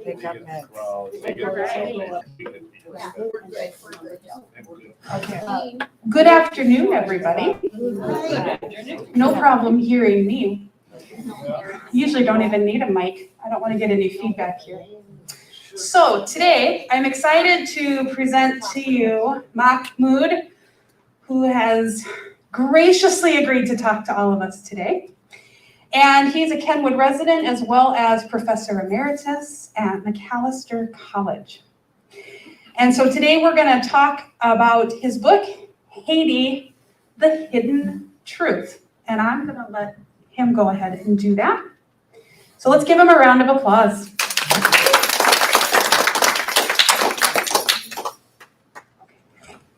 Pick up next. Okay. Good afternoon, everybody. No problem hearing me. Usually don't even need a mic. I don't want to get any feedback here. So today, I'm excited to present to you Mahmoud, who has graciously agreed to talk to all of us today. And he's a Kenwood resident as well as Professor Emeritus at McAllister College. And so today we're going to talk about his book, Haiti, The Hidden Truth. And I'm going to let him go ahead and do that. So let's give him a round of applause.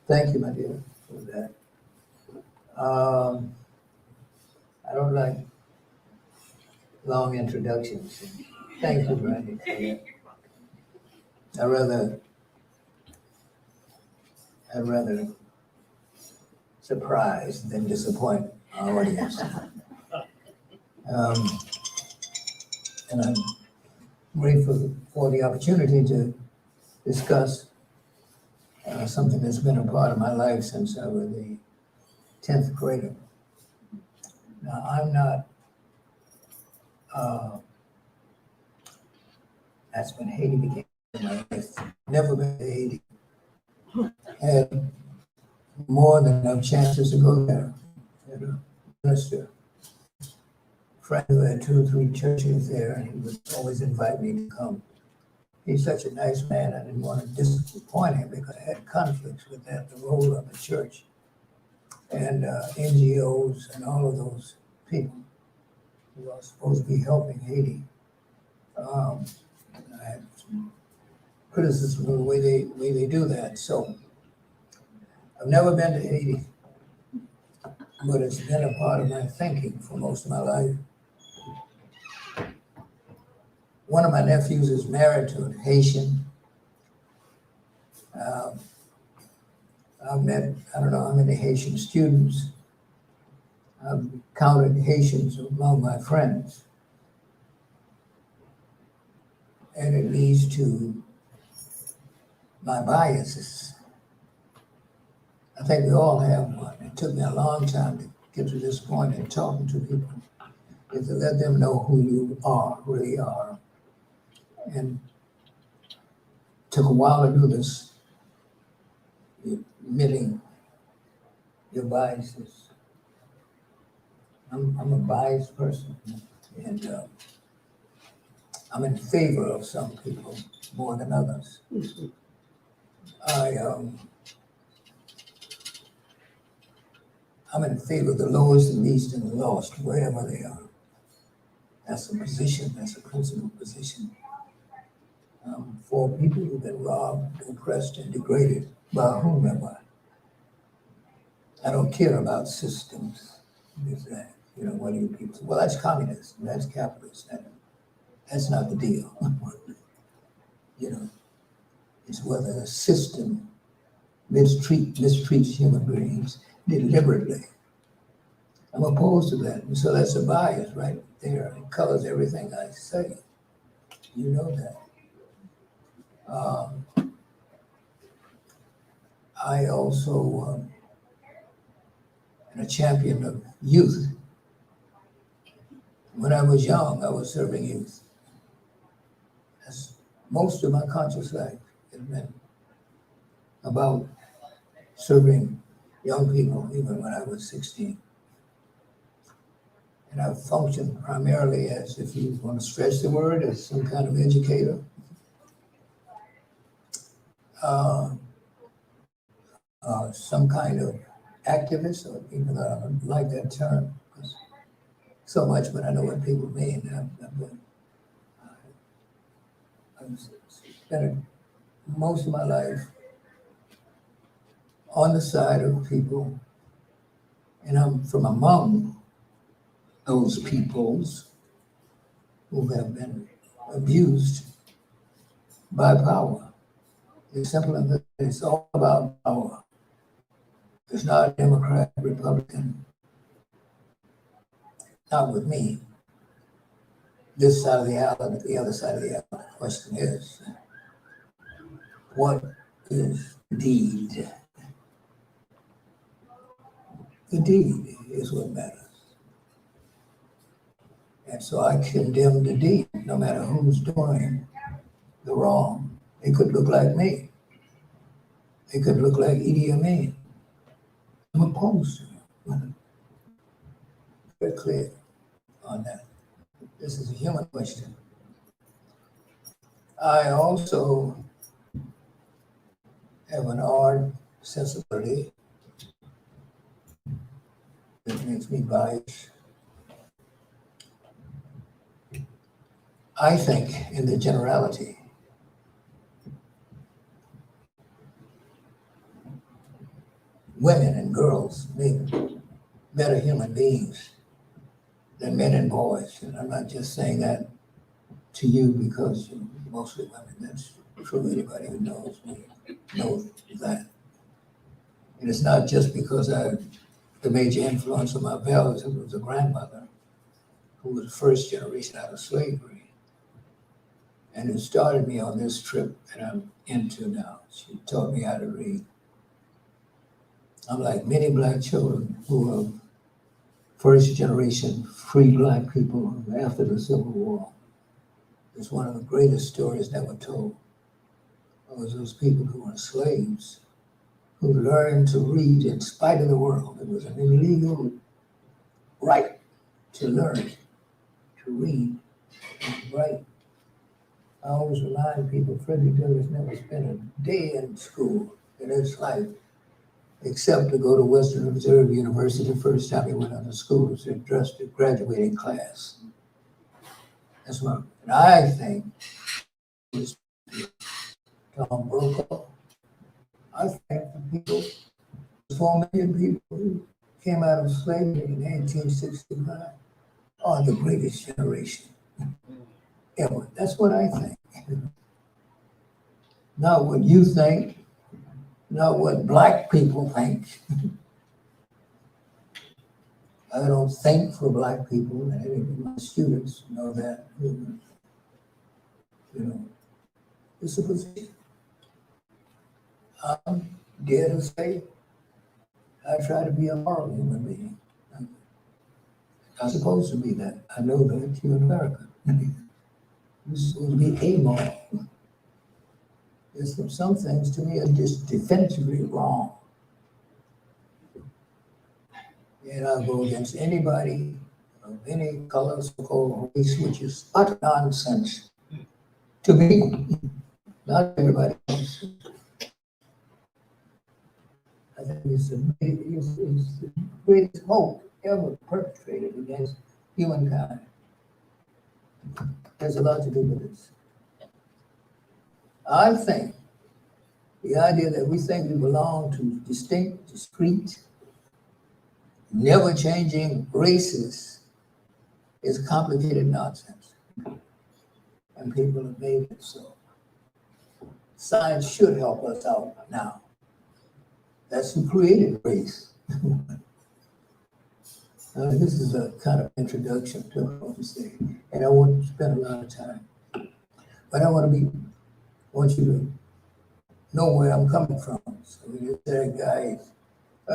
Thank you, my dear, for that. I don't like long introductions. Thank you, Brandy, for that. I'd rather surprise than disappoint our audience. And I'm grateful for the opportunity to discuss something that's been a part of my life since I was the 10th grader. Now, I'm not, that's when Haiti became my life. Never been to Haiti. Had more than enough chances to go there. Had a minister, friend who had 2 or 3 churches there, and he would always invite me to come. He's such a nice man. I didn't want to disappoint him because I had conflicts with that, the role of the church and NGOs and all of those people who are supposed to be helping Haiti. I had some criticism of the way they do that. So I've never been to Haiti, but it's been a part of my thinking for most of my life. One of my nephews is married to a Haitian. I've met, I don't know how many Haitian students. I've counted Haitians among my friends. And it leads to my biases. I think we all have one. It took me a long time to get to this point in talking to people, is to let them know who you are, really are. And it took a while to do this, admitting your biases. I'm a biased person, and I'm in favor of some people more than others. I'm in favor of the lowest, the least, and the lost, wherever they are. That's a position, that's a principal position. For people who've been robbed, oppressed, and degraded by whomever. I don't care about systems. Is that, what do you people say? Well, that's communist, that's capitalist. That's not the deal. It's whether a system mistreats human beings deliberately. I'm opposed to that. And so that's a bias right there. It colors everything I say. You know that. I also am a champion of youth. When I was young, I was serving youth. That's most of my conscious life has been about serving young people, even when I was 16. And I've functioned primarily as, if you want to stretch the word, as some kind of educator. Some kind of activist, or even though I don't like that term so much, but I know what people mean. I've spent most of my life on the side of people, and I'm from among those peoples who have been abused by power. It's simple as that. It's all about power. It's not Democrat, Republican, not with me. this side of the aisle and the other side of the aisle. The question is, what is deed? The deed is what matters. And so I condemn the deed, no matter who's doing the wrong. It could look like me. It could look like Idi Amin. I'm opposed to him. Very clear on that. This is a human question. I also have an art sensibility that makes me biased. I think in the generality, women and girls make better human beings than men and boys. And I'm not just saying that to you because you're mostly women. That's true. Anybody who knows me knows that. And it's not just because the major influence of my values was a grandmother who was the first generation out of slavery and who started me on this trip that I'm into now. She taught me how to read. I'm like many black children who are first generation free black people after the Civil War. It's one of the greatest stories never told. It was those people who were slaves who learned to read in spite of the world. It was an illegal right to learn to read and write. I always remind people Frederick Douglass never spent a day in school in his life except to go to Western Reserve University the first time he went out of school. It was addressed to graduating class. That's what and I think was Tom Brokaw. I think the people, 4 million people who came out of slavery in 1865 are the greatest generation ever. That's what I think. Not what you think, not what black people think. I don't think for black people, and any of my students know that. You know, it's a position. I'm dare to say, I try to be a moral human being. I'm supposed to be that. I know that you're in America. You're supposed to be amoral. There's some things to me are just definitively wrong. And I'll go against anybody of any color, so-called race, which is utter nonsense to me, not everybody else. I think it's the greatest hope ever perpetrated against humankind. There's a lot to do with this. I think the idea that we think we belong to distinct, discrete, never changing races is complicated nonsense. And people have made it so. Science should help us out now. That's who created race. This is a kind of introduction to what I'm saying, and I won't spend a lot of time. But I want you to know where I'm coming from. So you say, guy,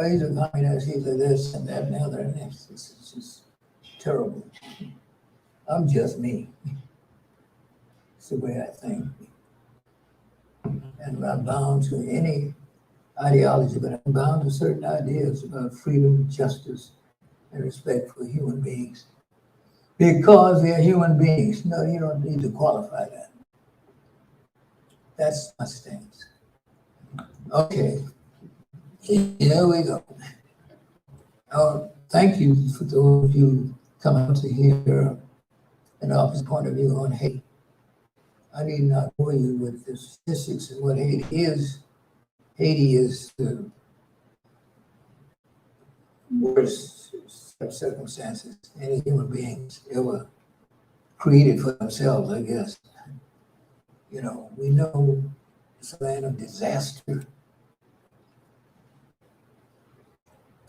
he's a communist, he's a this and that and the other, and this is just terrible. I'm just me. It's the way I think. And I'm not bound to any ideology, but I'm bound to certain ideas about freedom, justice, and respect for human beings. Because they're human beings. No, you don't need to qualify that. That's my stance. Okay, here we go. Thank you for those of you coming to hear an opposite point of view on hate. I need not bore you with the statistics and what hate is. Haiti is the worst set of circumstances any human beings ever created for themselves, I guess. You know, we know it's a land of disaster,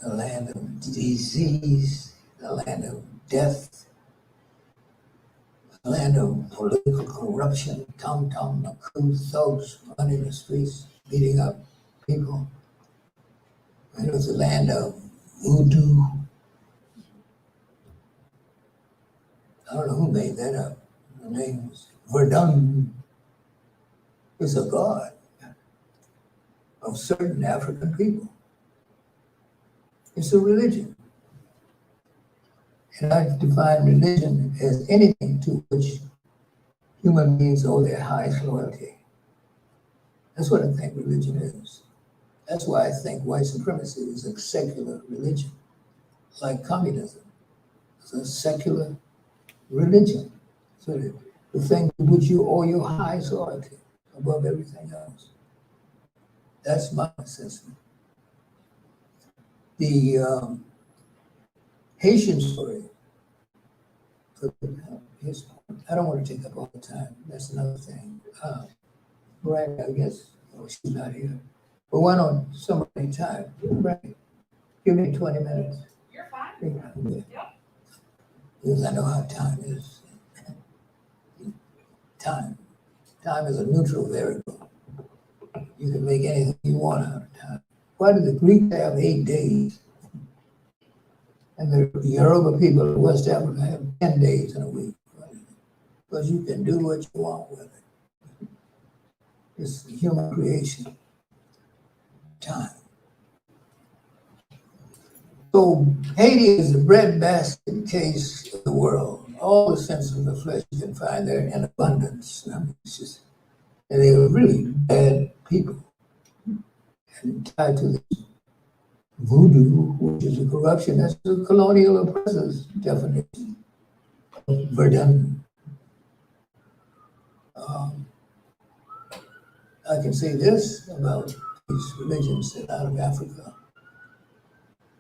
a land of disease, a land of death, a land of political corruption, tom-tom, thugs running the streets, beating up people. It was a land of voodoo. I don't know who made that up. The name was Verdun. It's a god of certain African people. It's a religion. And I define religion as anything to which human beings owe their highest loyalty. That's what I think religion is. That's why I think white supremacy is a secular religion, like communism. It's a secular religion. So the thing to which you owe your highest loyalty above everything else. That's my assessment. The Haitian story, I don't want to take up all the time. That's another thing. Right, I guess, she's not here. But why don't somebody time? Right. Give me 20 minutes. You're fine. Yeah. Yep. Because I know how time is. Time. Time is a neutral variable. You can make anything you want out of time. Why do the Greeks have 8 days? And the Yoruba people in West Africa have 10 days in a week. Because you can do what you want with it. It's human creation. Time. So Haiti is the breadbasket case of the world. All the sense of the flesh you can find there in abundance. I mean, it's just, and they were really bad people. And tied to this voodoo, which is a corruption, that's the colonial oppressor's definition of Verdun. I can say this about these religions out of Africa,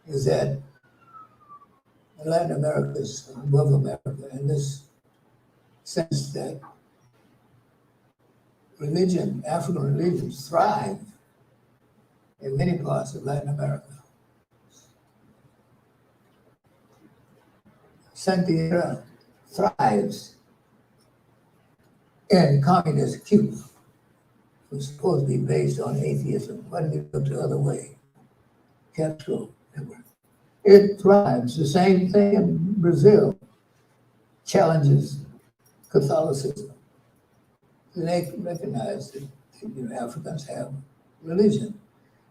is that Latin America is above America in this sense that religion, African religions thrive in many parts of Latin America. Santiago thrives in communist Cuba. It was supposed to be based on atheism. Why did it go the other way? Castro never. It thrives. The same thing in Brazil. Challenges Catholicism. And they recognize that Africans have religion.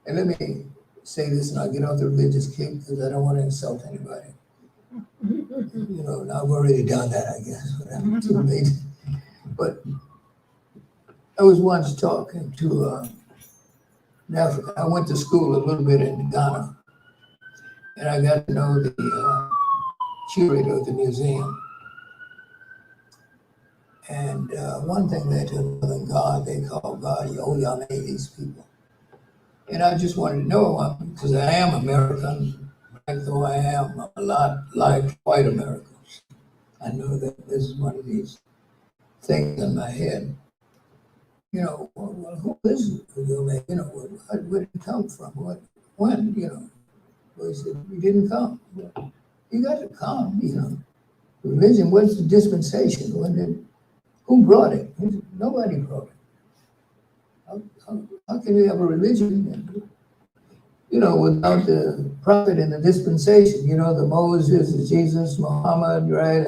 And let me say this, and I'll get off the religious kick because I don't want to insult anybody. And I've already done that, I guess, but I'm too late. But I was once talking to an African. I went to school a little bit in Ghana, and I got to know the curator of the museum. And one thing led to another. God, they call God Oyame, these people. And I just wanted to know, because I am American, though I am a lot like white Americans. I know that this is one of these things in my head. Well, who is Oyame? Where did it come from? When? Well, he said, he didn't come. Well, you got to come, Religion, what's the dispensation? Who brought it? Nobody brought it. How can you have a religion, without the prophet and the dispensation? The Moses, Jesus, Muhammad, right?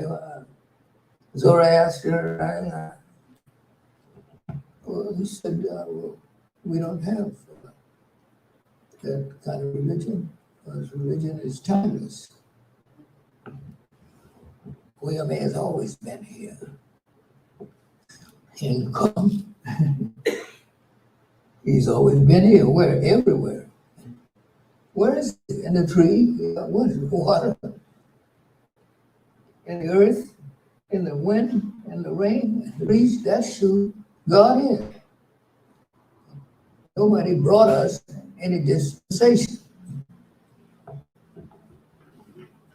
Zoroaster, right? Well, he said, we don't have that kind of religion, because religion is timeless. William has always been here. And come. He's always been here. Where? Everywhere. Where is he? In the tree? What is it? Water? In the earth? In the wind? In the rain? In the breeze? That's who God is. Nobody brought us any dispensation.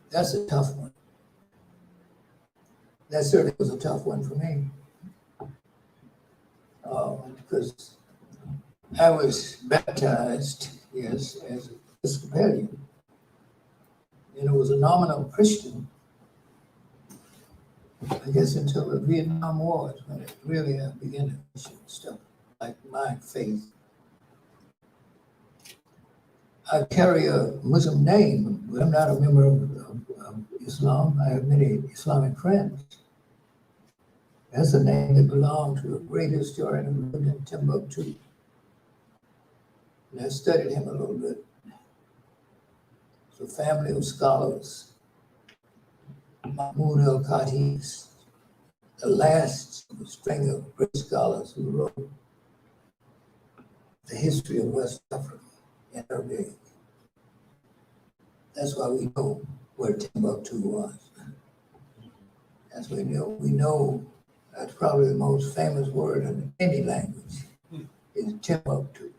That's a tough one. That certainly was a tough one for me. Because I was baptized, yes, as an Episcopalian, and I was a nominal Christian. I guess until the Vietnam War is when it really began to question stuff like my faith. I carry a Muslim name, but I'm not a member of Islam. I have many Islamic friends. That's a name that belonged to a great historian who lived in Timbuktu. And I studied him a little bit. It's a family of scholars. Mahmoud al-Khatis, the last of a string of great scholars who wrote the history of West Africa in Arabic. That's why we know where Timbuktu was. That's what we know that's probably the most famous word in any language is Timbuktu.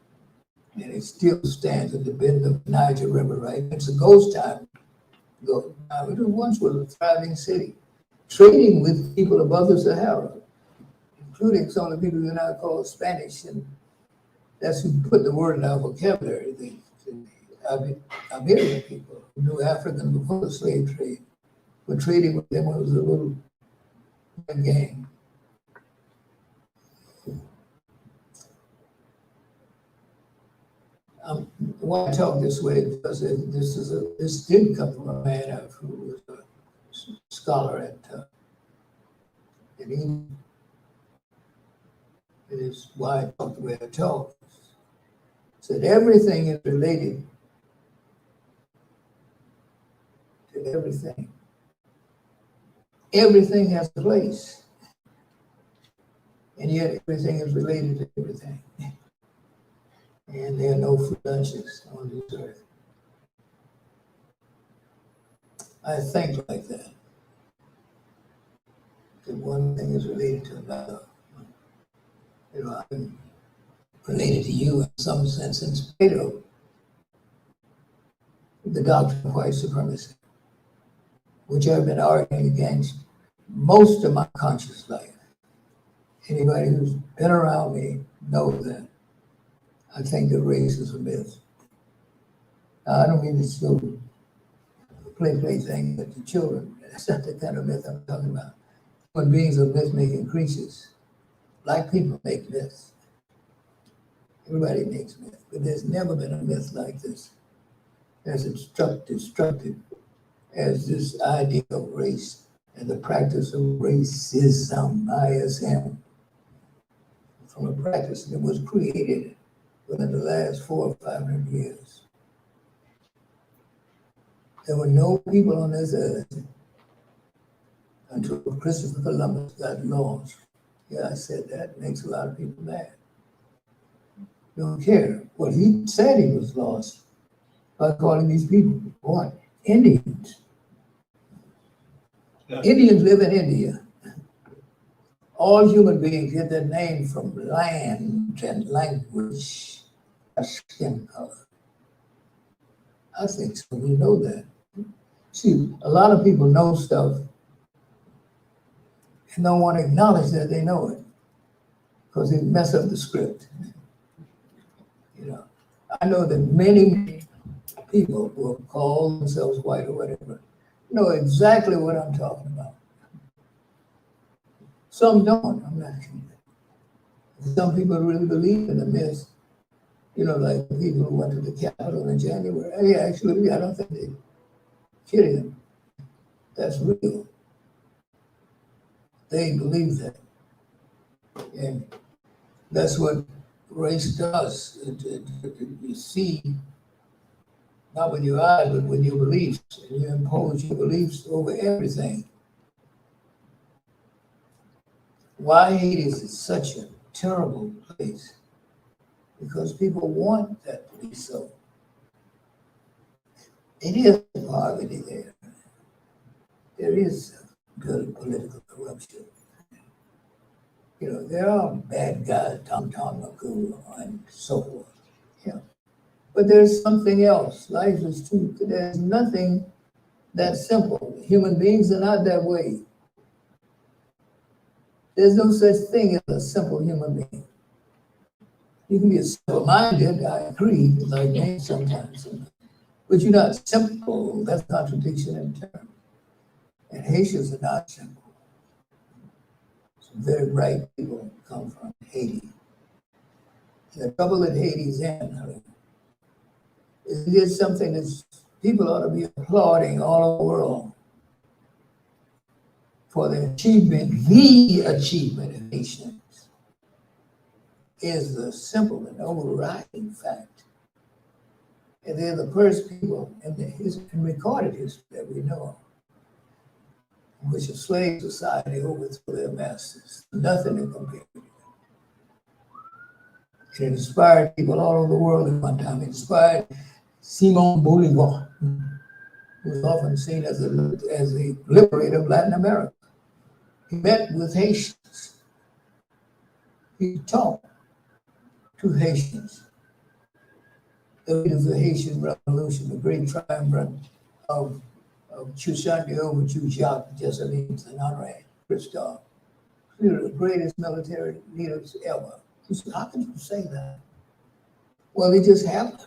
And it still stands at the bend of the Niger River, right? It's a ghost town. It once was a thriving city, trading with people above the Sahara, including some of the people who now call Spanish, and that's who put the word in our vocabulary. The Iberian people who knew African before the slave trade were trading with them when it was a little gang. Why I talk this way because this did come from a man who was a scholar at England. It is why I talk the way I talk. Said everything is related to everything. Everything has a place, and yet everything is related to everything. And there are no free lunches on this earth. I think like that. That one thing is related to another. I'm related to you in some sense in spite of the doctrine of white supremacy, which I've been arguing against most of my conscious life. Anybody who's been around me knows that. I think that race is a myth. Now, I don't mean to still play thing with the children. That's not the kind of myth I'm talking about. Human beings are myth-making creatures. Black people make myths. Everybody makes myths, but there's never been a myth like this, as destructive as this idea of race and the practice of racism, ISM, from a practice that was created within the last 400 or 500 years. There were no people on this earth until Christopher Columbus got lost. Yeah, I said that. It makes a lot of people mad. Don't care. Well, he said he was lost by calling these people what? Indians. Yeah. Indians live in India. All human beings get their name from land and language, skin color. I think so. We know that. See, a lot of people know stuff and don't want to acknowledge that they know it because they mess up the script. You know, I know that many people who call themselves white or whatever know exactly what I'm talking about. Some don't. I'm not kidding. Some people really believe in the myth. You know, like the people who went to the Capitol in January. Yeah, actually, I don't think they're kidding. That's real. They believe that. And that's what race does. You see, not with your eyes, but with your beliefs. And you impose your beliefs over everything. Why Haiti is such a terrible place? Because people want that to be so. It is poverty there. There is good political corruption. You know, there are bad guys, Tom Maku and so forth. Yeah. But there's something else. Life is too, there's nothing that simple. Human beings are not that way. There's no such thing as a simple human being. You can be simple-minded, I agree, like me sometimes. But you're not simple. That's contradiction in terms. And Haitians are not simple. very bright people come from Haiti. And the trouble that Haiti's in is it is something that people ought to be applauding all over the world for the achievement of Haitians is the simple and overriding fact. And they're the first people in recorded history that we know of in which a slave society overthrew their masters. Nothing to compare with it. It inspired people all over the world at one time. It inspired Simon Bolivar, who was often seen as the liberator of Latin America. He met with Haitians. He talked to Haitians. The leader of the Haitian Revolution, the great triumvirate of Toussaint Louverture, Jacques Dessalines, and Honoré Christophe. They were the greatest military leaders ever. You said, how can you say that? Well, they just happened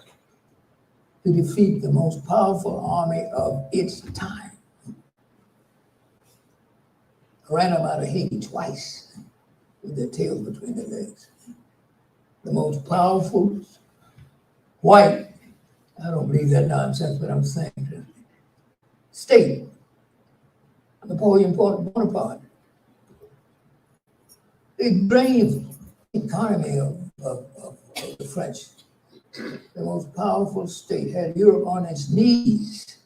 to defeat the most powerful army of its time. Ran them out of Haiti twice with their tails between their legs. The most powerful white, I don't believe that nonsense, but I'm saying, state, Napoleon Bonaparte. They drained the economy of the French. The most powerful state had Europe on its knees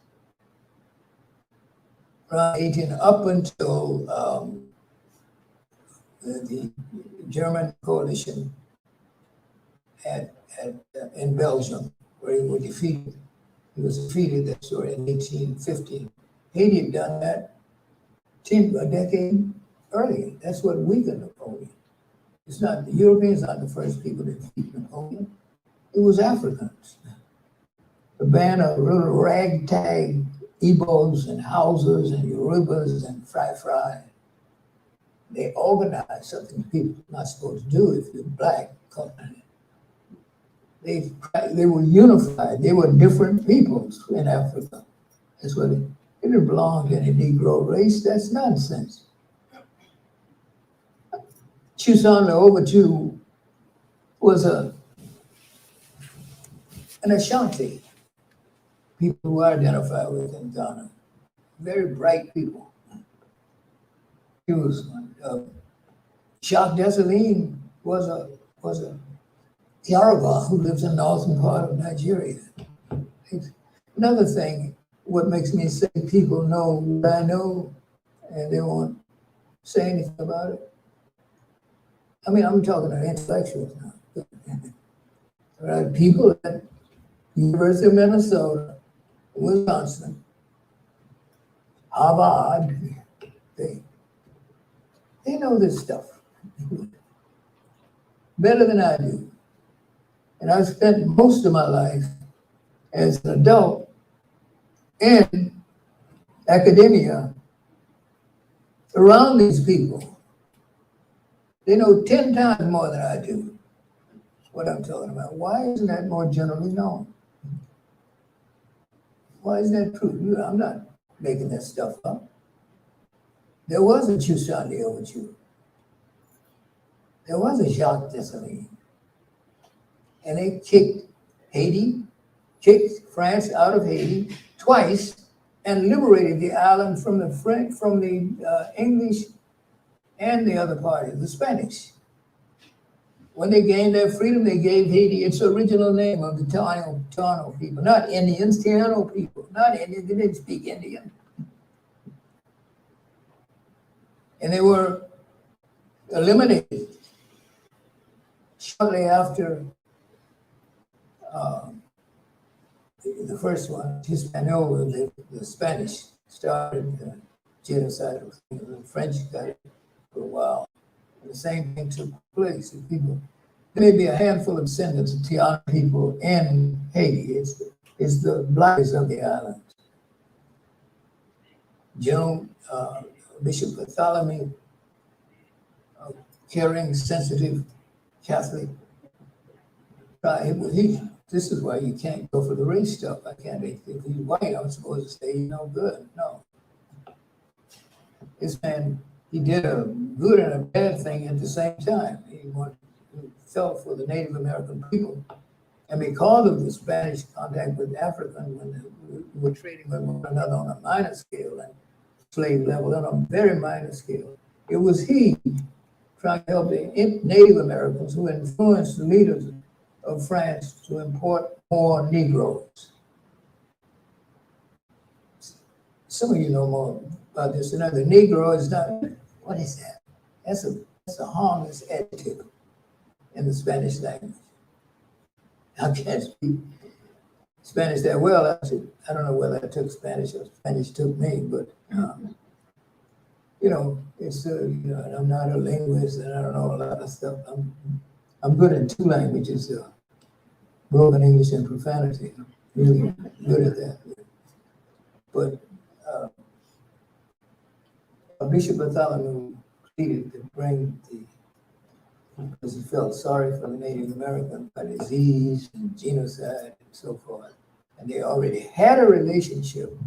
from 18 up until the German coalition in Belgium, where he was defeated. He was defeated in 1815. Haiti had done that a decade earlier. That's what weakened Napoleon. It's not, the Europeans are not the first people to defeat Napoleon. It was Africans. The band of little ragtag Igbos and Hausas and Yorubas and Fry. They organized something people are not supposed to do if you're black. They were unified. They were different peoples in Africa. That's what it didn't belong to any Negro race. That's nonsense. Toussaint Louverture was an Ashanti, people who identify with in Ghana. Very bright people. He was Jacques Dessalines was a Yoruba who lives in the northern part of Nigeria. Another thing, what makes me say people know what I know and they won't say anything about it. I mean, I'm talking to intellectuals now. There are people at University of Minnesota, Wisconsin, Harvard, they know this stuff better than I do. And I've spent most of my life as an adult in academia around these people. They know 10 times more than I do what I'm talking about. Why isn't that more generally known? Why isn't that true? I'm not making that stuff up. There was a Toussaint Louverture. There was a Jacques Dessalines. And they kicked France out of Haiti twice and liberated the island from the French, from the English and the other party, the Spanish. When they gained their freedom, they gave Haiti its original name of the Tano people, not Indians, Tano people, not Indians, they didn't speak Indian. And they were eliminated shortly after the first one, Hispaniola, the Spanish started the genocide. The French got it for a while. And the same thing took place. There may be a handful of descendants of Tiana people in Haiti. It's the blacks of the island. Bishop Bartholomew, caring, sensitive Catholic. This is why you can't go for the race stuff. I can't. If you're white, I'm supposed to say you're no good. No. This man he did a good and a bad thing at the same time. He felt for the Native American people. And because of the Spanish contact with Africa, when we were trading with one another on a minor scale and slave level on a very minor scale, it was he trying to help the Native Americans who influenced the leaders of France to import more Negroes. Some of you know more about this than others. The Negro is not, what is that? That's a harmless adjective in the Spanish language. I can't speak Spanish that well. I don't know whether I took Spanish or Spanish took me, but you know, it's you know, and I'm not a linguist and I don't know a lot of stuff. I'm good in two languages, broken English and profanity. I'm really good at that. But Bishop Bartholomew pleaded to bring because he felt sorry for the Native Americans by disease and genocide and so forth. And they already had a relationship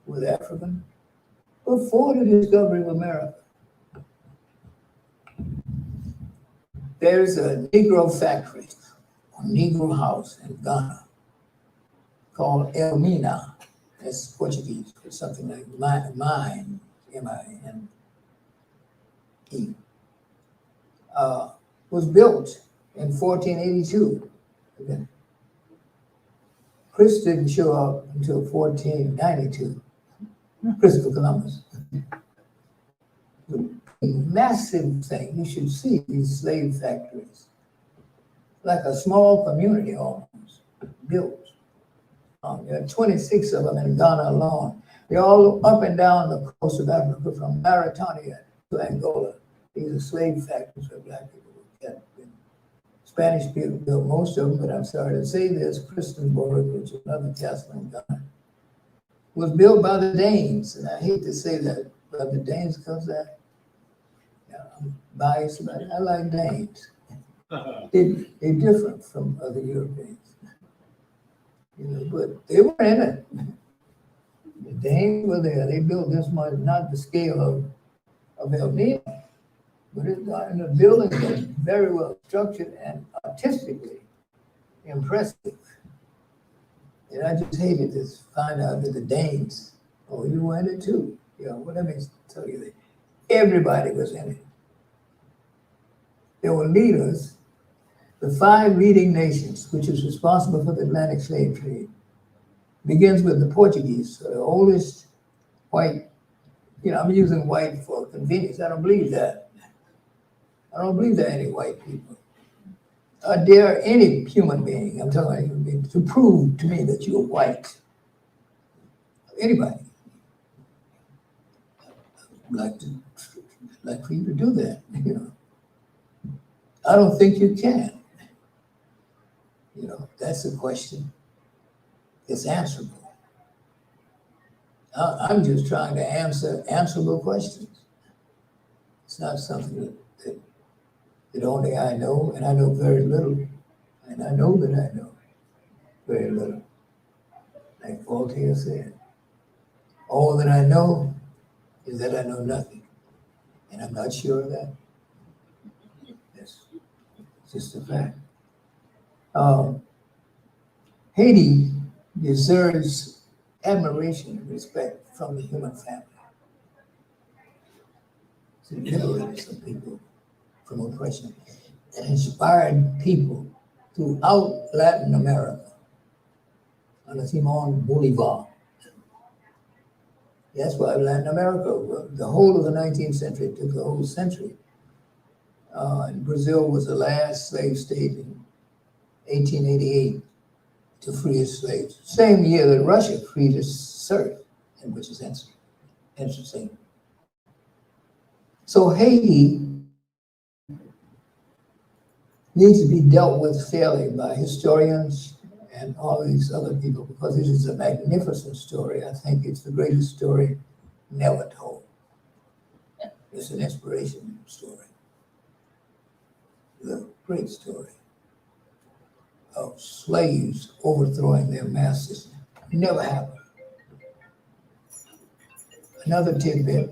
with African before the discovery of America. There's a Negro factory, a Negro house in Ghana called El Mina. That's Portuguese for something like mine, M-I-N-E. Was built in 1482. Okay. Chris didn't show up until 1492. Christopher Columbus. A massive thing. You should see these slave factories. Like a small community almost, built. There are 26 of them in Ghana alone. They're all up and down the coast of Africa from Mauritania to Angola. These are slave factories where black people were kept. Spanish people built most of them, but I'm sorry to say this, Christiansborg, which is another castle in Ghana, was built by the Danes. And I hate to say that, but the Danes, because I'm biased about it. I like Danes. They're different from other Europeans. You know, but they were in it. The Danes were there. They built this much, not the scale of El Nido, but it's in a building that's very well structured and artistically impressive. And I just hated to find out that the Danes, oh, you were in it too. You know, what let me tell you that everybody was in it. There were leaders, the 5 leading nations, which is responsible for the Atlantic slave trade, begins with the Portuguese, the oldest white, you know, I'm using white for convenience. I don't believe that. I don't believe there are any white people. Dare any human being, I'm telling you, human being, to prove to me that you're white. Anybody. I'd like for you to do that, you know. I don't think you can. You know, that's a question. It's answerable. I'm just trying to answer answerable questions. It's not something that only I know, and I know very little. And I know that I know very little. Like Voltaire said, all that I know is that I know nothing. And I'm not sure of that. It's just a fact. Haiti deserves admiration and respect from the human family. To liberate some people from oppression and inspired people throughout Latin America under Simon Bolivar. That's why Latin America, the whole of the 19th century, took the whole century. And Brazil was the last slave state in 1888 to free its slaves. Same year that Russia freed its serfs, and which is interesting. So Haiti needs to be dealt with fairly by historians and all these other people because it is a magnificent story. I think it's the greatest story never told. It's an inspiration story. The great story of slaves overthrowing their masters. It never happened. Another tidbit.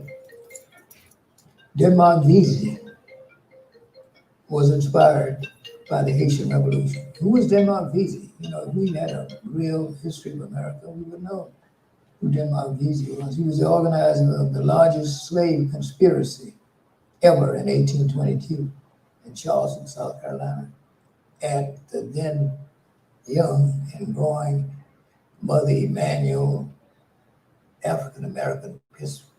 Denmark Vesey was inspired by the Haitian Revolution. Who was Denmark Vesey? You know, if we had a real history of America, we would know who Denmark Vesey was. He was the organizer of the largest slave conspiracy ever in 1822 in Charleston, South Carolina, at the then young and growing Mother Emanuel African American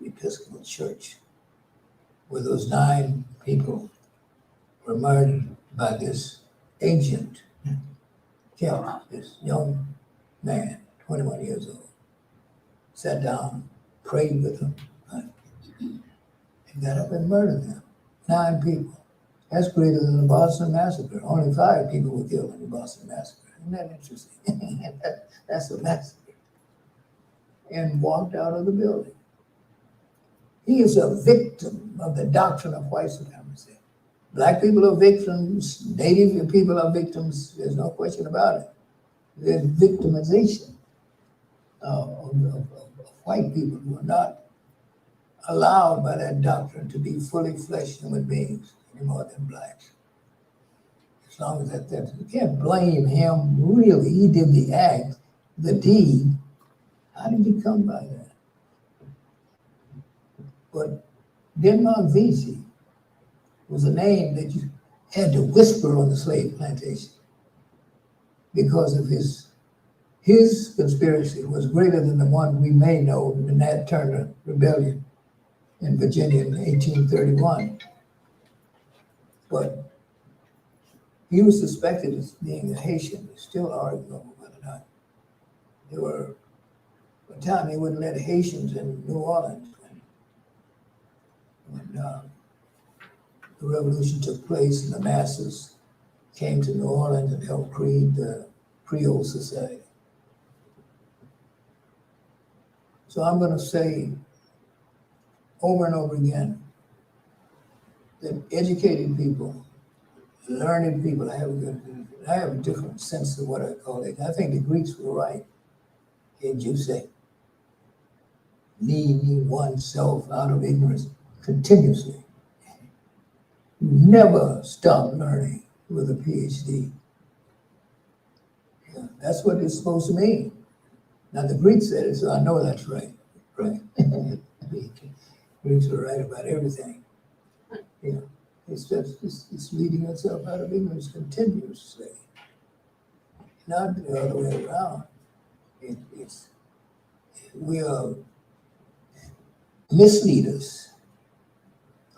Episcopal Church, where those 9 people were murdered by this agent, Kelly, this young man, 21 years old. Sat down, prayed with them, and got up and murdered them. 9 people. That's greater than the Boston Massacre. Only 5 people were killed in the Boston Massacre. Isn't that interesting? That's a massacre. And walked out of the building. He is a victim of the doctrine of white supremacy. Black people are victims, Native people are victims, there's no question about it. There's victimization of white people who are not allowed by that doctrine to be fully fleshed human beings any more than blacks. As long as that's, you can't blame him, really. He did the act, the deed. How did he come by that? But Denmark Vesey was a name that you had to whisper on the slave plantation because of his conspiracy was greater than the one we may know, the Nat Turner Rebellion in Virginia in 1831. But he was suspected as being a Haitian. They still argue over whether or not. There were a time they wouldn't let Haitians in New Orleans when the revolution took place and the masses came to New Orleans and helped create the Creole Society. So I'm going to say over and over again that educated people, learned people, I have a different sense of what I call it. I think the Greeks were right. Did you say, leading oneself out of ignorance continuously? Never stop learning with a PhD. Yeah, that's what it's supposed to mean. Now the Greeks said it, so I know that's right. Right? Greeks are right about everything. Yeah, it's just it's leading yourself out of ignorance continuously, not the other way around. We are misleaders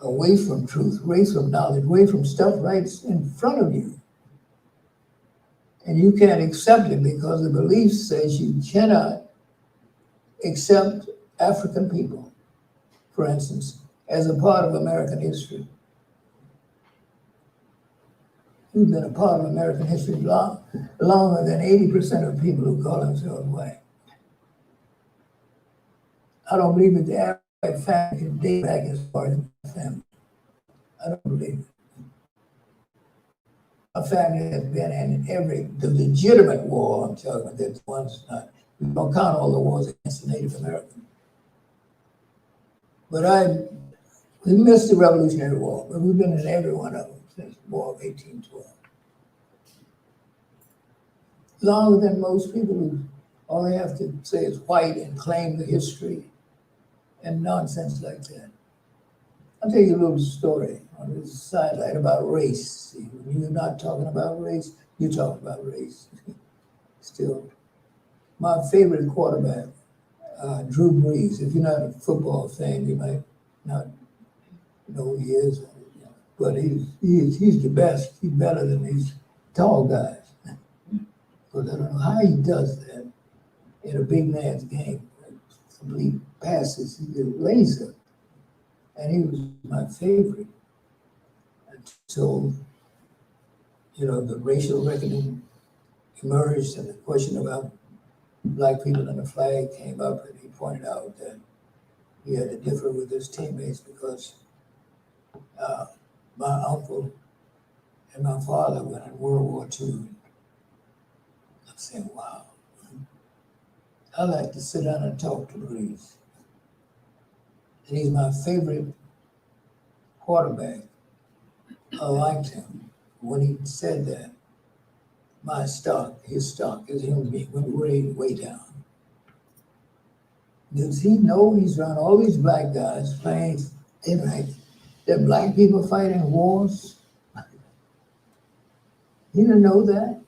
away from truth, away from knowledge, away from stuff right in front of you. And you can't accept it because the belief says you cannot accept African people, for instance, as a part of American history. We've been a part of American history longer than 80% of people who call themselves white. I don't believe that the average family can date back as far as my family. I don't believe it. My family has been in the legitimate war, I'm talking about, that one's not, we don't count all the wars against the Native Americans. But we missed the Revolutionary War, but we've been in every one of them since the War of 1812. Longer than most people who all they have to say is white and claim the history and nonsense like that. I'll tell you a little story on this sidelight about race. See, when you're not talking about race, you talk about race. Still, my favorite quarterback, Drew Brees. If you're not a football fan, you might not know who he is, but he's the best. He's better than these tall guys. But I don't know how he does that in a big man's game. Complete passes, he did laser. And he was my favorite until, the racial reckoning emerged and the question about black people and the flag came up, and he pointed out that he had to differ with his teammates because my uncle and my father were in World War II. I'm saying, wow. I like to sit down and talk to Breeze. And he's my favorite quarterback. I liked him when he said that. My stock, his stock as a human being went way down. Does he know he's around all these black guys playing, like, that black people fighting wars? He didn't know that.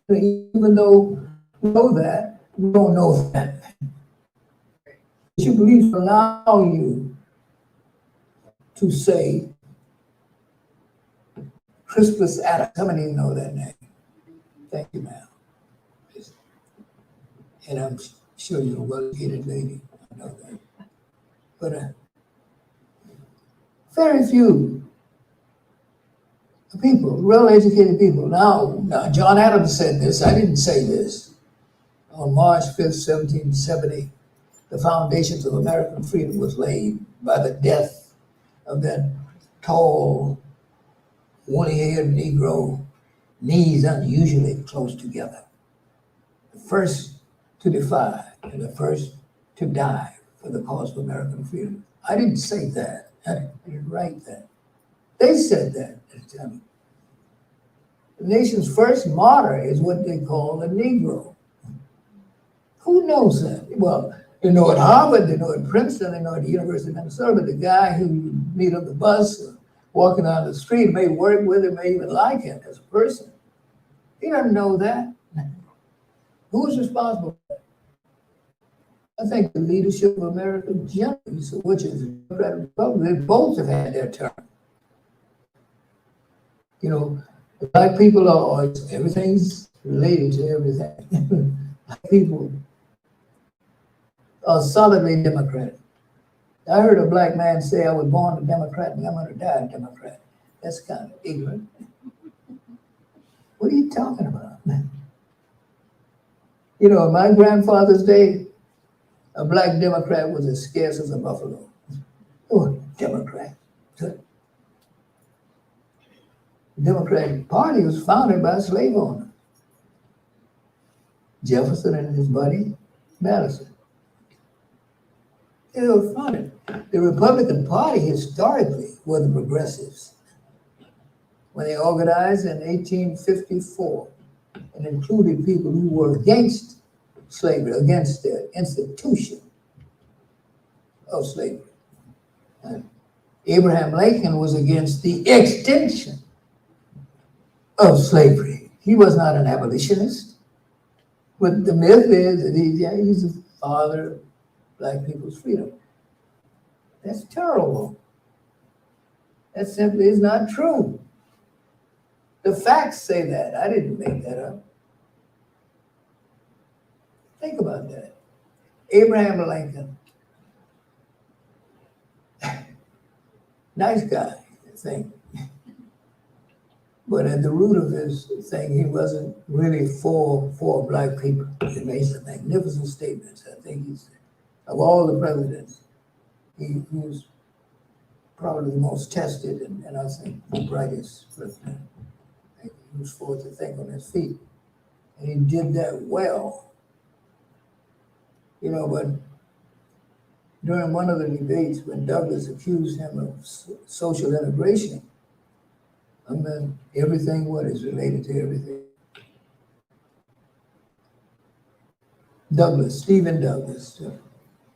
Even though we know that, we don't know that. But you believe allow you to say Crispus Attucks. How many of you know that name? Thank you, ma'am. And I'm sure you're a well-educated lady. I know that. But very few people, well-educated people. Now, John Adams said this. I didn't say this. On March 5th, 1770, the foundations of American freedom was laid by the death of that tall, woolly-haired Negro, knees unusually close together. The first to defy and the first to die for the cause of American freedom. I didn't say that. I didn't write that. They said that at the time. The nation's first martyr is what they call a Negro. Who knows that? Well, they know at Harvard, they know at Princeton, they know at the University of Minnesota, but the guy who you meet on the bus or walking down the street may work with him, may even like him as a person. He doesn't know that. Who's responsible for that? I think the leadership of America generally, which is the Democratic Republic, they both have had their turn. You know, black people are, everything's related to everything. Black people are solidly Democratic. I heard a black man say, I was born a Democrat and I'm going to die a Democrat. That's kind of ignorant. What are you talking about? You know, in my grandfather's day, a black Democrat was as scarce as a buffalo. Oh, Democrat. The Democratic Party was founded by slave owners. Jefferson and his buddy, Madison. They were founded. The Republican Party historically were the progressives. When they organized in 1854 and included people who were against slavery, against the institution of slavery. And Abraham Lincoln was against the extension of slavery. He was not an abolitionist. But the myth is that he's the father of black people's freedom. That's terrible. That simply is not true. The facts say that. I didn't make that up. Think about that. Abraham Lincoln, nice guy, I think. But at the root of his thing, he wasn't really for black people. He made some magnificent statements. I think of all the presidents, he was probably the most tested and I think the brightest president. He was forced to think on his feet. And he did that well. You know, but during one of the debates when Douglas accused him of social integration, I mean, everything what is related to everything. Douglas, Stephen Douglas,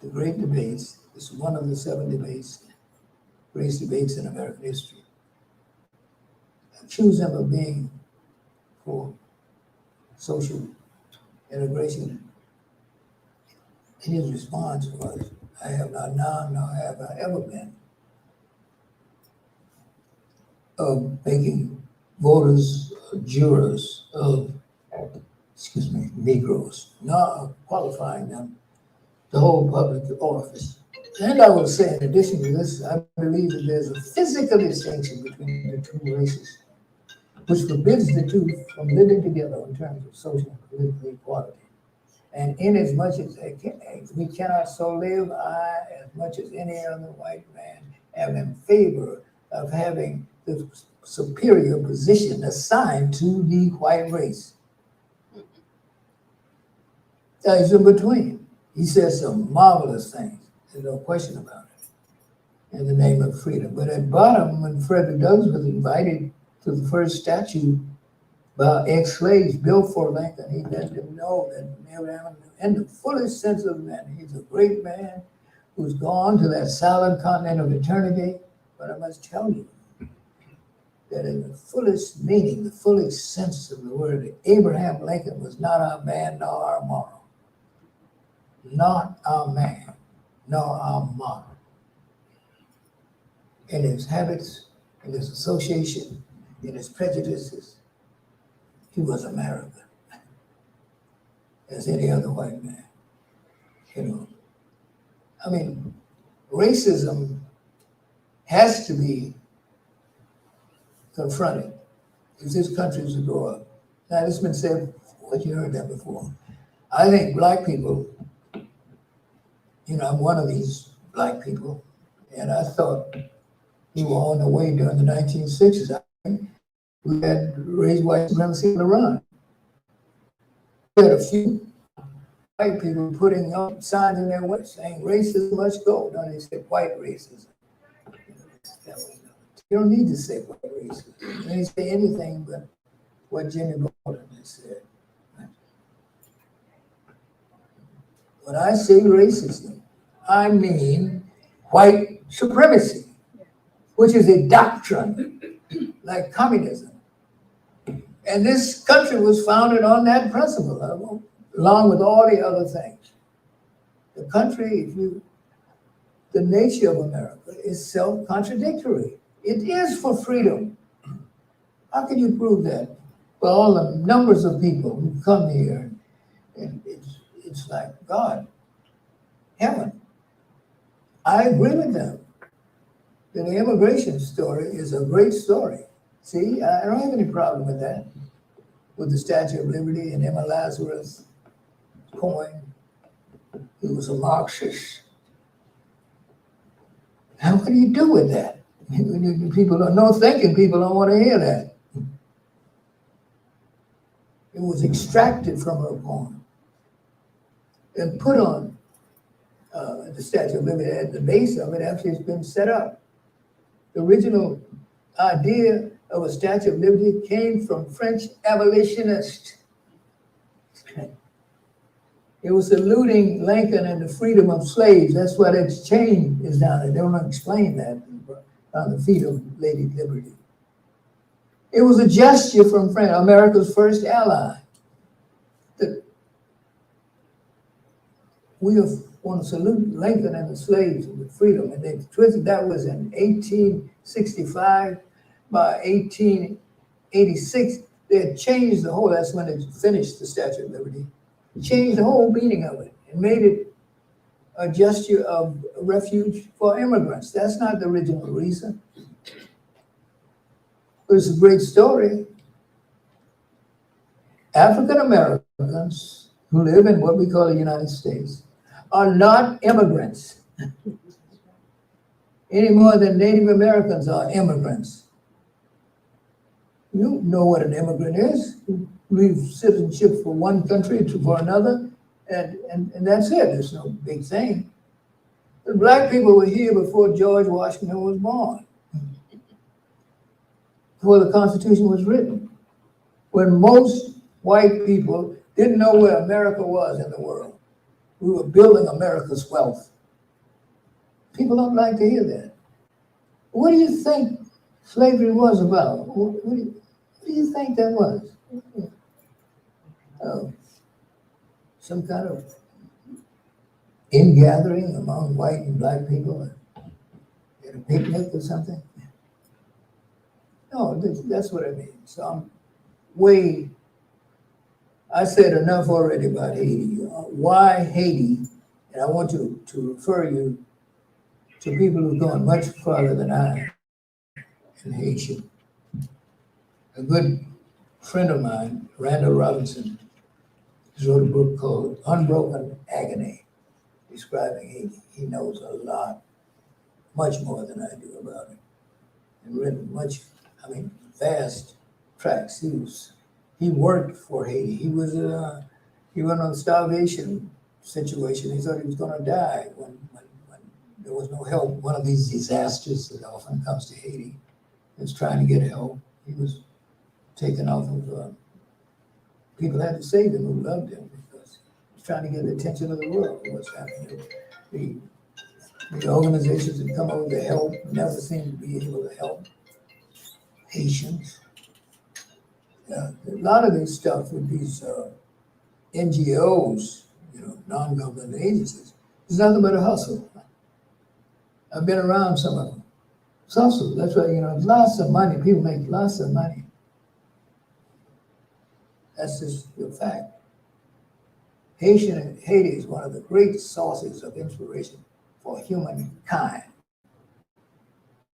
the great debates, this is one of the 7 debates, greatest debates in American history. Accused him of being for social integration. And his response was, I have not now, nor have I ever been, of making voters, jurors of, Negroes, nor qualifying them to hold public office. And I will say, in addition to this, I believe that there's a physical distinction between the two races, which forbids the two from living together in terms of social and political equality. And in as much as we cannot so live, I, as much as any other white man, am in favor of having the superior position assigned to the white race. He's in between. He says some marvelous things. There's no question about it. in the name of freedom. But at bottom, when Frederick Douglass was invited to the first statue by ex-slaves built for Lincoln, he let them know that Abraham, in the fullest sense of the man, he's a great man who's gone to that silent continent of eternity. But I must tell you that in the fullest meaning, the fullest sense of the word, Abraham Lincoln was not our man nor our model. Not our man nor our model. In his habits, in his association, in his prejudices, he was American as any other white man. You know, I mean, racism has to be confronted if this country is to grow up. Now, this has been said, what you heard that before. I think black people, you know, I'm one of these black people, and I thought we were on the way during the 1960s. I think we had raised white supremacy in Iran. We had a few white people putting up signs in their way saying racism must go. No, they said white racism. You don't need to say white racism. You didn't say anything but what Jimmy Baldwin has said. When I say racism, I mean white supremacy, which is a doctrine like communism. And this country was founded on that principle, along with all the other things. The country, the nature of America is self-contradictory. It is for freedom. How can you prove that? Well, all the numbers of people who come here, and it's like God, heaven. I agree with them. The immigration story is a great story. See, I don't have any problem with that. With the Statue of Liberty and Emma Lazarus coin, he was a Marxist. How can you do with that? People don't know thinking, people don't want to hear that. It was extracted from her poem and put on the Statue of Liberty at the base of it after it's been set up. The original idea of a Statue of Liberty came from French abolitionists. It was saluting Lincoln and the freedom of slaves. That's why that chain is down there. They don't explain that on the feet of Lady Liberty. It was a gesture from France, America's first ally. That we want to salute Lincoln and the slaves with freedom. And they twisted that was in 1865. By 1886, they had changed the whole, that's when they finished the Statue of Liberty, changed the whole meaning of it and made it a gesture of refuge for immigrants. That's not the original reason. But it's a great story. African Americans who live in what we call the United States are not immigrants any more than Native Americans are immigrants. You know what an immigrant is. You leave citizenship for one country for another, and that's it. There's no big thing. The black people were here before George Washington was born, before the Constitution was written, when most white people didn't know where America was in the world. We were building America's wealth. People don't like to hear that. What do you think slavery was about? What do you think that was? Some kind of ingathering among white and black people at a picnic or something? No, that's what I mean. So I said enough already about Haiti. Why Haiti? And I want to refer you to people who've gone much farther than I in Haiti. A good friend of mine, Randall Robinson, wrote a book called Unbroken Agony, describing Haiti. He knows a lot, much more than I do about it, and written vast tracts. He worked for Haiti. He went on a starvation situation. He thought he was going to die when there was no help. One of these disasters that often comes to Haiti, he was trying to get help. He was taken off of, people had to save him who loved him because he was trying to get the attention of the world. What's happening? The organizations that come over to help never seem to be able to help Haitians. A lot of this stuff with these NGOs, non-government agencies, is nothing but a hustle. I've been around some of them. It's hustle. That's why, lots of money. People make lots of money. That's just the fact. Haiti is one of the great sources of inspiration for humankind,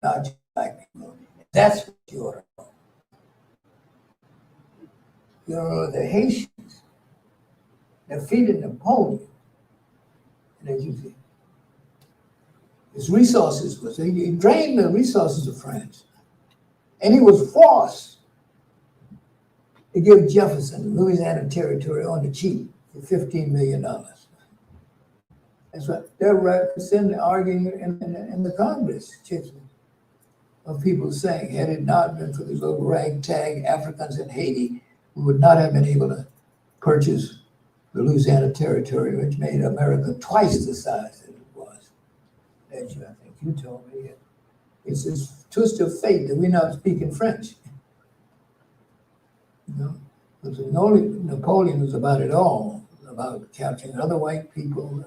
not just black people. That's what you ought to know. The Haitians defeated Napoleon, and as you see, his resources he drained the resources of France, and he was forced to give Jefferson Louisiana Territory on the cheap for $15 million. That's right. They're arguing in the Congress, of people saying, had it not been for these little ragtag Africans in Haiti, we would not have been able to purchase the Louisiana Territory, which made America twice the size that it was. As I think you told me. It's this twist of fate that we're not speaking French. Because Napoleon was about it all, about capturing other white people.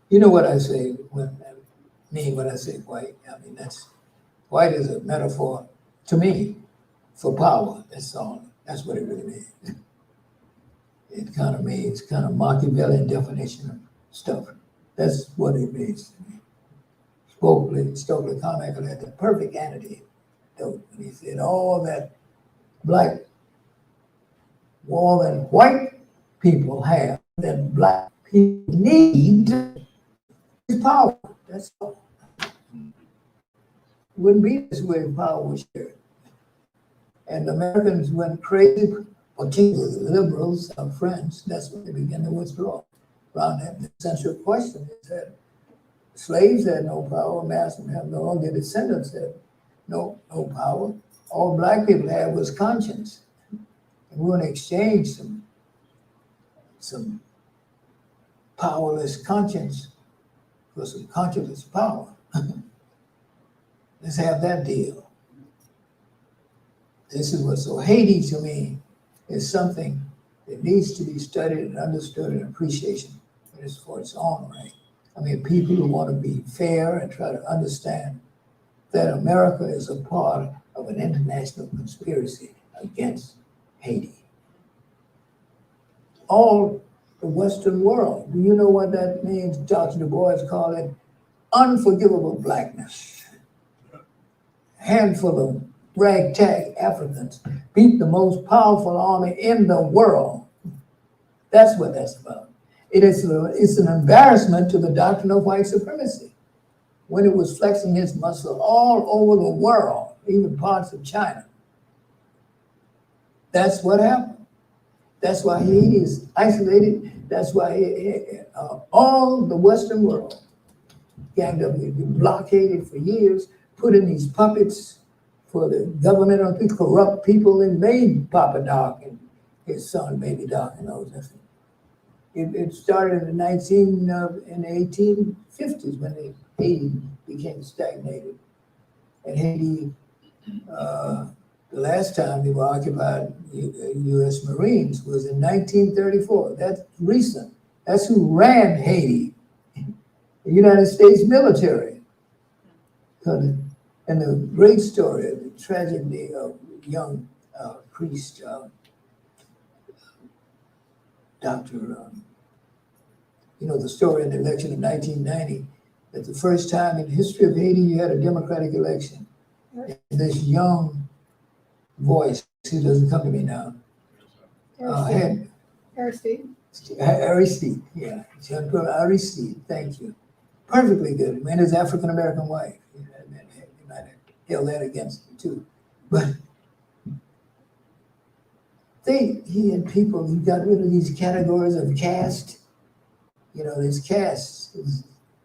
You know what I say when I say white? I mean, white is a metaphor to me for power. That's all. That's what it really means. It kind of means kind of Machiavellian definition of stuff. That's what it means to me. Stokely Carmichael had the perfect antidote when he said all that white people have, that black people need is power. That's all. It wouldn't be this way if power was shared. And the Americans went crazy, particularly the liberals, our friends. That's when they began to withdraw. Around that, the central question is that slaves had no power, masters had no, their descendants had no power. All black people had was conscience. And we want to exchange some powerless conscience for some conscienceless power. Let's have that deal. This is so Haiti to me is something that needs to be studied and understood and appreciation for its own right. I mean, people who want to be fair and try to understand that America is a part of an international conspiracy against Haiti. All the Western world, do you know what that means? Dr. Du Bois called it unforgivable blackness. A handful of ragtag Africans beat the most powerful army in the world. That's what that's about. It's an embarrassment to the doctrine of white supremacy when it was flexing its muscle all over the world, even parts of China. That's what happened. That's why Haiti is isolated. That's why all the Western world ganged up, been blockaded for years, put in these puppets for the government, to corrupt people, and made Papa Doc and his son, Baby Doc, and those things. It started in the 1850s when Haiti became stagnated. And Haiti, the last time they were occupied, U.S. Marines, was in 1934. That's recent. That's who ran Haiti, the United States military. And the great story of the tragedy of young priest, Dr. The story in the election of 1990, that the first time in the history of Haiti you had a democratic election. And this young voice, who doesn't come to me now, Aristide, yeah. Aristide, thank you. Perfectly good. And his African-American wife. He might have held that against him too. But he had people who got rid of these categories of caste. This caste is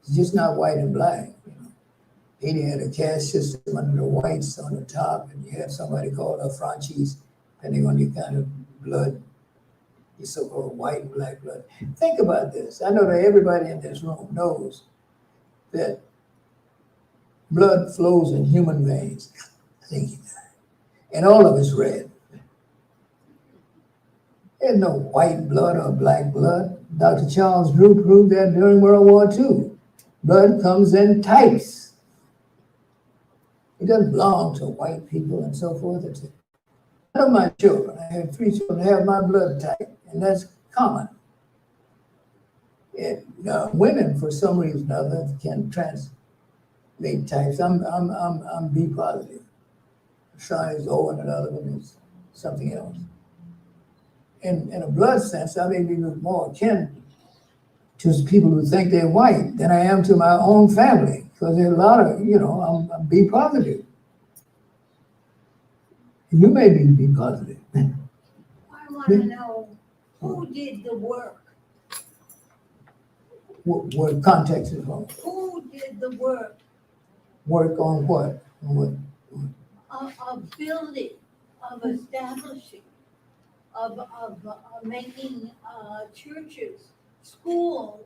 It's just not white and black. You know. Haiti had a caste system under the whites on the top, and you had somebody called a franchise, depending on your kind of blood, your so-called white and black blood. Think about this. I know that everybody in this room knows that blood flows in human veins. Thinking that. And all of it's red. There's no white blood or black blood. Dr. Charles Drew proved that during World War II. Blood comes in types. It doesn't belong to white people and so forth. None of my children, I have 3 children, have my blood type, and that's common. Women, for some reason or other, can translate types. I'm B positive. Son is O, and another one is something else. In a blood sense, I may be more akin to people who think they're white than I am to my own family, because there are a lot of, I'm B positive. You may be B positive. I want to know who did the work? What context is wrong? Who did the work Work on what? On what? of building, of establishing, of making churches, schools,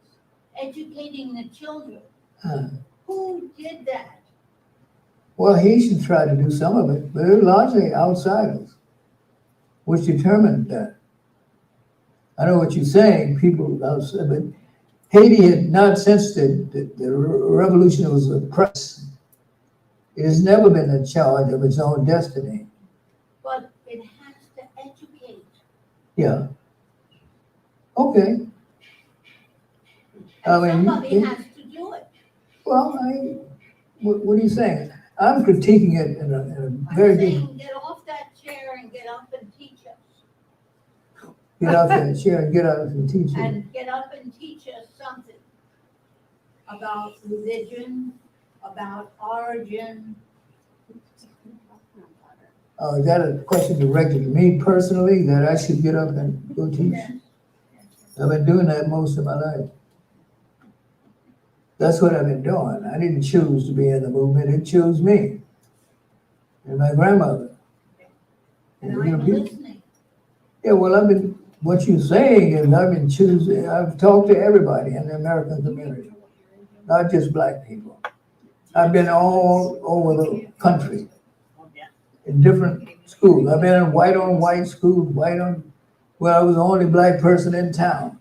educating the children? Who did that? Well, he should try to do some of it, but it was largely outsiders, which determined that. I know what you're saying, people outside, but Haiti had not, since the revolution was oppressed, it has never been in charge of its own destiny. But it has to educate. Yeah. Okay. And somebody has to do it. Well, what are you saying? I'm critiquing it in a very I'm deep. saying get off that chair and get up and teach us. Get off that chair and get out and teach you. And get up and teach us something about religion, about origin. Is that a question directed to me personally, that I should get up and go teach? I've been doing that most of my life. That's what I've been doing. I didn't choose to be in the movement, it chose me. And my grandmother. And I'm listening. Yeah, well, what you're saying is I've talked to everybody in the American community, not just black people. I've been all over the country in different schools. I've been in white on white schools, where I was the only black person in town.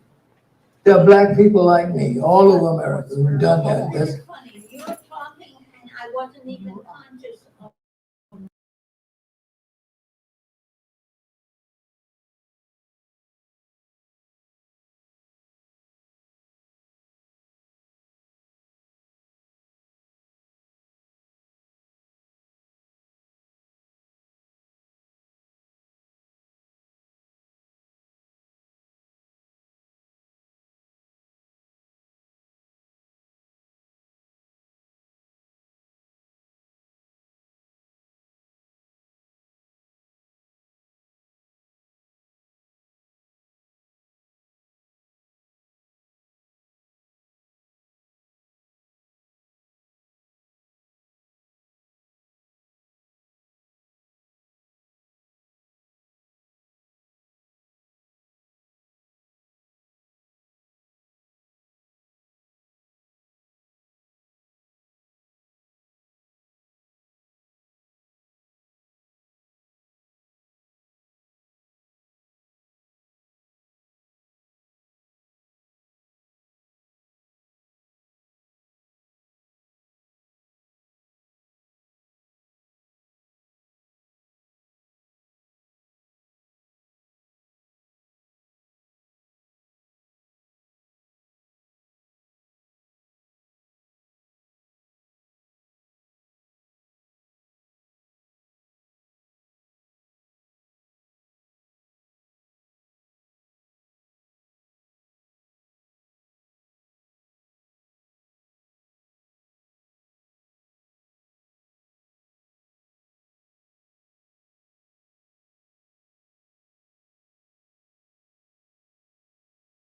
There are black people like me all over America who've done that. It's funny, you're talking and I wasn't even on